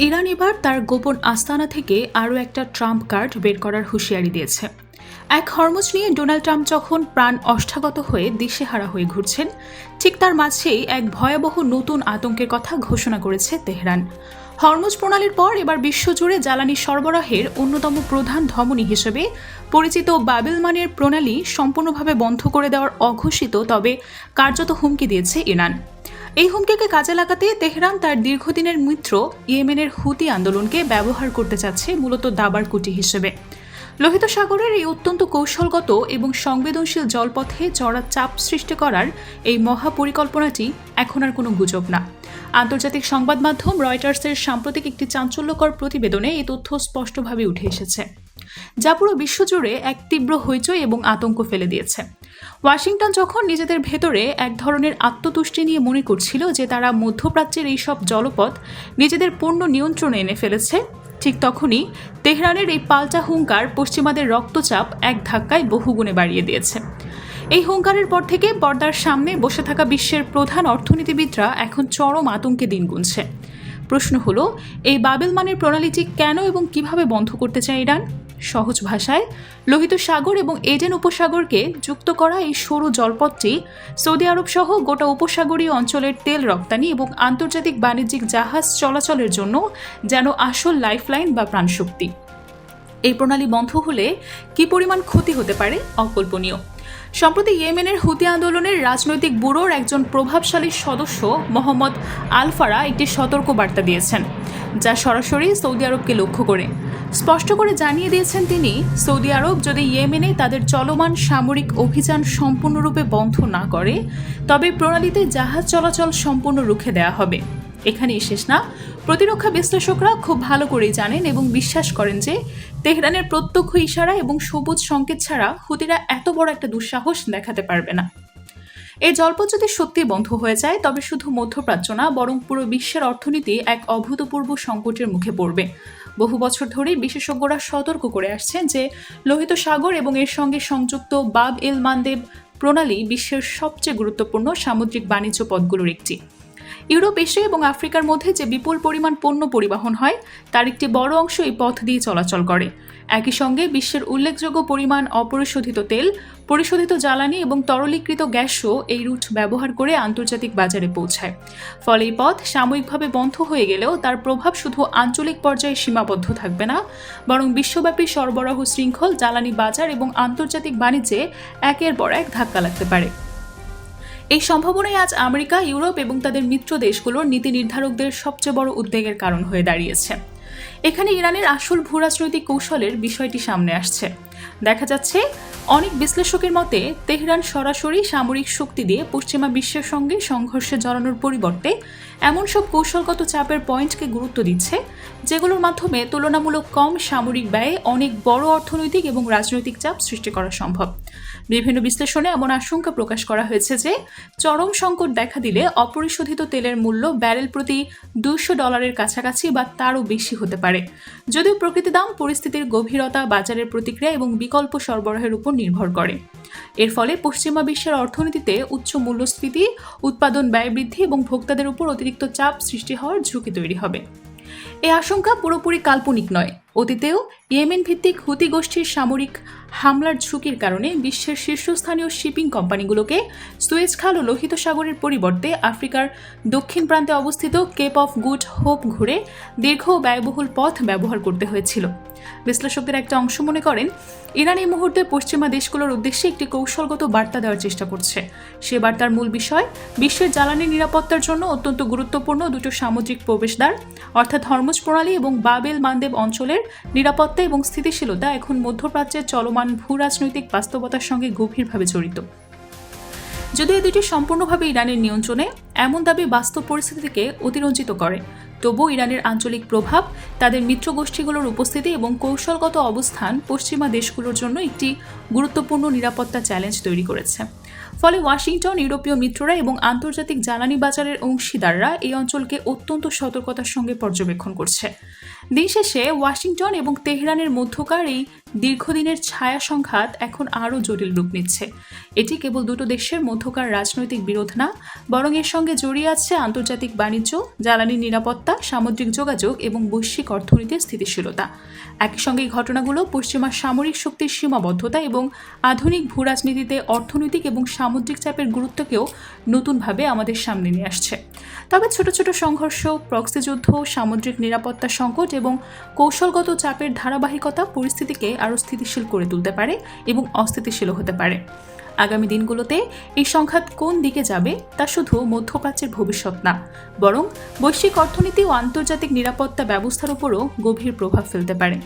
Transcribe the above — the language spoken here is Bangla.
ইরান এবার তার গোপন আস্তানা থেকে আরও একটা ট্রাম্প কার্ড বের করার হুঁশিয়ারি দিয়েছে। এক হরমুজ নিয়ে ডোনাল্ড ট্রাম্প যখন প্রাণ ওষ্ঠাগত হয়ে দিশেহারা হয়ে ঘুরছেন, ঠিক তার মাঝেই এক ভয়াবহ নতুন আতঙ্কের কথা ঘোষণা করেছে তেহরান। হরমুজ প্রণালীর পর এবার বিশ্বজুড়ে জ্বালানি সরবরাহের অন্যতম প্রধান ধমনী হিসেবে পরিচিত বাবেল মানের প্রণালী সম্পূর্ণভাবে বন্ধ করে দেওয়ার অঘোষিত তবে কার্যত হুমকি দিয়েছে ইরান। এই হুমকিকে কাজে লাগাতে তেহরান তার দীর্ঘদিনের মিত্র ইয়েমেনের হুতি আন্দোলনকে ব্যবহার করতে চাচ্ছে মূলত দাবার কুটি হিসেবে। লোহিত সাগরের এই অত্যন্ত কৌশলগত এবং সংবেদনশীল জলপথে চড়া চাপ সৃষ্টি করার এই মহাপরিকল্পনাটি এখন আর কোনো গুজব না। আন্তর্জাতিক সংবাদ মাধ্যম রয়টার্সের সাম্প্রতিক একটি চাঞ্চল্যকর প্রতিবেদনে এই তথ্য স্পষ্টভাবে উঠে এসেছে, যা পুরো বিশ্বজুড়ে এক তীব্র হইচই এবং আতঙ্ক ফেলে দিয়েছে। ওয়াশিংটন যখন নিজেদের ভেতরে এক ধরনের আত্মতুষ্টি নিয়ে মনে করছিল যে তারা মধ্যপ্রাচ্যের এইসব জলপথ নিজেদের পূর্ণ নিয়ন্ত্রণে এনে ফেলেছে, ঠিক তখনই তেহরানের এই পাল্টা হুঙ্কার পশ্চিমাদের রক্তচাপ এক ধাক্কায় বহুগুণে বাড়িয়ে দিয়েছে। এই হুঙ্কারের পর থেকে পর্দার সামনে বসে থাকা বিশ্বের প্রধান অর্থনীতিবিদরা এখন চরম আতঙ্কে দিন গুনছে। প্রশ্ন হলো, এই বাবেল মানের প্রণালীটি কেন এবং কিভাবে বন্ধ করতে চায় ইরান? সহজ ভাষায়, লোহিত সাগর এবং এডেন উপসাগরকে যুক্ত করা এই সরু জলপথটি সৌদি আরব সহ গোটা উপসাগরীয় অঞ্চলের তেল রপ্তানি এবং আন্তর্জাতিক বাণিজ্যিক জাহাজ চলাচলের জন্য যেন আসল লাইফলাইন বা প্রাণশক্তি। এই প্রণালী বন্ধ হলে কি পরিমাণ ক্ষতি হতে পারে অকল্পনীয়। সম্প্রতি ইয়েমেনের হুতি আন্দোলনের রাজনৈতিক ব্যুরোর একজন প্রভাবশালী সদস্য মোহাম্মদ আল-ফারা একটি সতর্ক বার্তা দিয়েছেন, যা সরাসরি সৌদি আরবকে লক্ষ্য করে স্পষ্ট করে জানিয়ে দিয়েছেন তিনি, সৌদি আরব যদি ইয়েমেনে তাদের চলমান সামরিক অভিযান সম্পূর্ণরূপে বন্ধ না করে তবে প্রণালীতে জাহাজ চলাচল সম্পূর্ণ রুখে দেওয়া হবে। এখানেই শেষ না, প্রতিরক্ষা বিশ্লেষকরা খুব ভালো করেই জানেন এবং বিশ্বাস করেন যে তেহরানের প্রত্যক্ষ ইশারা এবং সবুজ সংকেত ছাড়া হুতিরা এত বড় একটা দুঃসাহস দেখাতে পারবে না। এই জলপথ যদি সত্যি বন্ধ হয়ে যায় তবে শুধু মধ্যপ্রাচ্য না, বরং পুরো বিশ্বের অর্থনীতি এক অভূতপূর্ব সংকটের মুখে পড়বে। বহু বছর ধরেই বিশেষজ্ঞরা সতর্ক করে আসছেন যে লোহিত সাগর এবং এর সঙ্গে সংযুক্ত বাব এল মানদেব প্রণালী বিশ্বের সবচেয়ে গুরুত্বপূর্ণ সামুদ্রিক বাণিজ্য পথগুলোর একটি। ইউরোপ, এশিয়া এবং আফ্রিকার মধ্যে যে বিপুল পরিমাণ পণ্য পরিবহন হয় তার একটি বড় অংশ এই পথ দিয়ে চলাচল করে। একই সঙ্গে বিশ্বের উল্লেখযোগ্য পরিমাণ অপরিশোধিত তেল, পরিশোধিত জ্বালানি এবং তরলীকৃত গ্যাসও এই রুট ব্যবহার করে আন্তর্জাতিক বাজারে পৌঁছায়। ফলে এই পথ সাময়িকভাবে বন্ধ হয়ে গেলেও তার প্রভাব শুধু আঞ্চলিক পর্যায়ে সীমাবদ্ধ থাকবে না, বরং বিশ্বব্যাপী সরবরাহ শৃঙ্খল, জ্বালানি বাজার এবং আন্তর্জাতিক বাণিজ্যে একের পর এক ধাক্কা লাগতে পারে। এই সম্ভাবনাই আজ আমেরিকা, ইউরোপ এবং তাদের মিত্র দেশগুলোর নীতি নির্ধারকদের সবচেয়ে বড় উদ্বেগের কারণ হয়ে দাঁড়িয়েছে। এখানে ইরানের আসল ভূরাজনৈতিক কৌশলের বিষয়টি সামনে আসছে। দেখা যাচ্ছে, অনেক বিশ্লেষকের মতে তেহরান সরাসরি সামরিক শক্তি দিয়ে পশ্চিমা বিশ্বের সঙ্গে সংঘর্ষে জড়ানোর পরিবর্তে এমন সব কৌশলগত চাপের পয়েন্টকে গুরুত্ব দিচ্ছে যেগুলোর মাধ্যমে তুলনামূলক কম সামরিক ব্যয়ে অনেক বড় অর্থনৈতিক এবং রাজনৈতিক চাপ সৃষ্টি করা সম্ভব। বিভিন্ন বিশ্লেষণে এমন আশঙ্কা প্রকাশ করা হয়েছে যে চরম সংকট দেখা দিলে অপরিশোধিত তেলের মূল্য ব্যারেল প্রতি $200 কাছাকাছি বা তারও বেশি হতে পারে, যদিও প্রকৃত দাম পরিস্থিতির গভীরতা, বাজারের প্রতিক্রিয়া এবং বিকল্প সরবরাহের উপর নির্ভর করে। এর ফলে পশ্চিমা বিশ্বের অর্থনীতিতে উচ্চ মূল্যস্ফীতি, উৎপাদন ব্যয় বৃদ্ধি এবং ভোক্তাদের উপর অতিরিক্ত চাপ সৃষ্টি হওয়ার ঝুঁকি তৈরি হবে। এই আশঙ্কা পুরোপুরি কাল্পনিক নয়। অতীতেও ইয়েমেন ভিত্তিক হুতি গোষ্ঠীর সামরিক হামলার ঝুঁকির কারণে বিশ্বের শীর্ষস্থানীয় শিপিং কোম্পানিগুলোকে সুয়েজ খাল ও লোহিত সাগরের পরিবর্তে আফ্রিকার দক্ষিণ প্রান্তে অবস্থিত কেপ অফ গুড হোপ ঘুরে দীর্ঘ ও ব্যয়বহুল পথ ব্যবহার করতে হয়েছিল। বিশ্লেষকদের একটা অংশ মনে করেন, ইরান এই মুহূর্তে পশ্চিমা দেশগুলোর উদ্দেশ্যে একটি কৌশলগত বার্তা দেওয়ার চেষ্টা করছে। সে বার্তার মূল বিষয়, বিশ্বের জ্বালানি নিরাপত্তার জন্য অত্যন্ত গুরুত্বপূর্ণ দুটো সামুদ্রিক প্রবেশদ্বার অর্থাৎ হরমুজ প্রণালী এবং বাবেল মানদেব অঞ্চলের নিরাপত্তা এবং স্থিতিশীলতা এখন মধ্যপ্রাচ্যের চলমান ভূরাজনৈতিক বাস্তবতার সঙ্গে গভীরভাবে জড়িত। যদিও এই দুটি সম্পূর্ণভাবে ইরানের নিয়ন্ত্রণে, এমন দাবি বাস্তব পরিস্থিতিকে অতিরঞ্জিত করে। তবুও ইরানের আঞ্চলিক প্রভাব, তাদের মিত্র গোষ্ঠীগুলোর উপস্থিতি এবং কৌশলগত অবস্থান পশ্চিমা দেশগুলোর জন্য একটি গুরুত্বপূর্ণ নিরাপত্তা চ্যালেঞ্জ তৈরি করেছে। ফলে ওয়াশিংটন, ইউরোপীয় মিত্ররা এবং আন্তর্জাতিক জ্বালানি বাজারের অংশীদাররা এই অঞ্চলকে অত্যন্ত সতর্কতার সঙ্গে পর্যবেক্ষণ করছে। দিন শেষে ওয়াশিংটন এবং তেহরানের মধ্যকার এই দীর্ঘদিনের ছায়া সংঘাত এখন আরও জটিল রূপ নিচ্ছে। এটি কেবল দুটো দেশের মধ্যকার রাজনৈতিক বিরোধ না, বরং এর সঙ্গে জড়িয়ে আছে আন্তর্জাতিক বাণিজ্য, জ্বালানি নিরাপত্তা, সামুদ্রিক যোগাযোগ এবং বৈশ্বিক অর্থনীতির স্থিতিশীলতা। একই সঙ্গে এই ঘটনাগুলো পশ্চিমা সামরিক শক্তির সীমাবদ্ধতা এবং আধুনিক ভূরাজনীতিতে অর্থনৈতিক এবং সামুদ্রিক চাপের গুরুত্বকেও নতুনভাবে আমাদের সামনে নিয়ে আসছে। তবে ছোট ছোট সংঘর্ষ, প্রক্সি যুদ্ধ, সামুদ্রিক নিরাপত্তা সংকট এবং কৌশলগত চাপের ধারাবাহিকতা পরিস্থিতিকে আরও স্থিতিশীল করে তুলতে পারে এবং অস্থিতিশীল হতে পারে। আগামী দিনগুলোতে এই সংঘাত কোন দিকে যাবে তা শুধু মধ্যপ্রাচ্যের ভবিষ্যৎ না, বরং বৈশ্বিক অর্থনীতি ও আন্তর্জাতিক নিরাপত্তা ব্যবস্থার উপরও গভীর প্রভাব ফেলতে পারে।